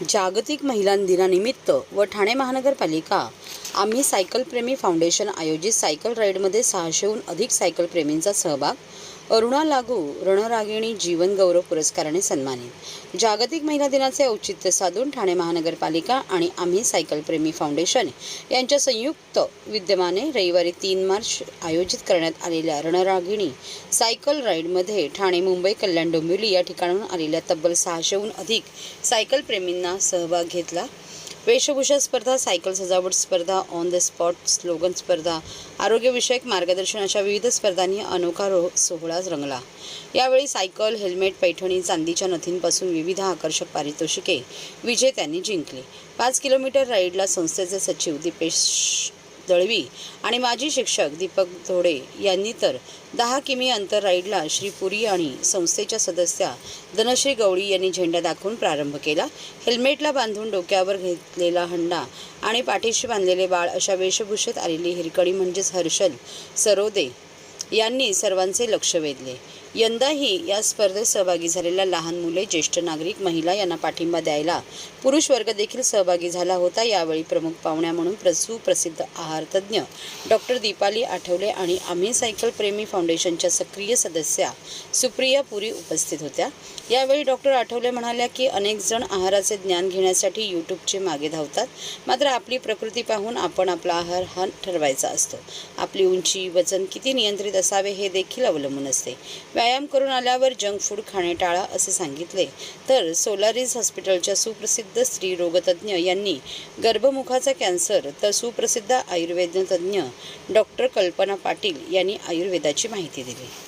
जागतिक महिला दिनानिमित्त व ठाणे महानगरपालिका आम्ही सायकल प्रेमी फाउंडेशन आयोजित सायकल राईडमध्ये 600हून अधिक सायकल प्रेमींचा सहभाग. अरुणा लागू रणरागिणी जीवन गौरव पुरस्काराने सन्मानित. जागतिक महिला दिनाचे औचित्य साधून ठाणे महानगरपालिका आणि आम्ही सायकल प्रेमी फाउंडेशन यांच्या संयुक्त विद्यमाने रविवारी 3 मार्च आयोजित करण्यात आलेल्या रणरागिणी सायकल राईडमध्ये ठाणे, मुंबई, कल्याण, डोंबिवली या ठिकाणाहून आलेल्या तब्बल 600हून अधिक सायकल प्रेमींना सहभाग घेतला. वेशभूषा स्पर्धा, सायकल सजावट स्पर्धा, ऑन द स्पॉट स्लोगन स्पर्धा, आरोग्यविषयक मार्गदर्शन अशा विविध स्पर्धांनी अनोखा सोहळा रंगला. यावेळी सायकल, हेल्मेट, पैठणी, चांदीच्या नथींपासून विविध आकर्षक पारितोषिके विजेत्यांनी जिंकली. 5 किलोमीटर राईडला संस्थेचे सचिव दीपेश दळवी आणि माजी शिक्षक दीपक धोडे यांनी तर 10 किमी अंतर राईडला श्रीपुरी आणि संस्थेच्या सदस्या धनश्री गवळी यांनी झेंडा दाखवून प्रारंभ केला. हेल्मेटला बांधून डोक्यावर घेतलेला हंडा आणि पाठीशी बांधलेले बाळ अशा वेशभूषेत आलेली हिरकणी म्हणजेच हर्षल सरोदे यांनी सर्वांचे लक्ष वेधले. यंदाही या स्पर्धेत सहभागी झालेल्या लहान मुले, ज्येष्ठ नागरिक, महिला यांना पाठिंबा द्यायला पुरुष वर्ग देखील सहभागी झाला होता. यावेळी प्रमुख पाहुण्या म्हणून सुप्रसिद्ध आहार तज्ज्ञ डॉक्टर दीपाली आठवले आणि आम्ही सायकल प्रेमी फाउंडेशनच्या सक्रिय सदस्या सुप्रिया पुरी उपस्थित होत्या. यावेळी डॉक्टर आठवले म्हणाल्या की अनेक जण आहाराचे ज्ञान घेण्यासाठी यूट्यूबचे मागे धावतात, मात्र आपली प्रकृती पाहून आपण आपला आहार हा ठरवायचा असतो. आपली उंची, वजन किती नियंत्रित असावे हे देखील अवलंबून असते. व्यायाम करून आल्यावर जंक फूड खाणे टाळा असे सांगितले. तर सोलारिस हॉस्पिटलच्या सुप्रसिद्ध स्त्री रोगतज्ञ यांनी गर्भमुखाचा कॅन्सर, तर सुप्रसिद्ध आयुर्वेद तज्ज्ञ डॉक्टर कल्पना पाटील यांनी आयुर्वेदाची माहिती दिली.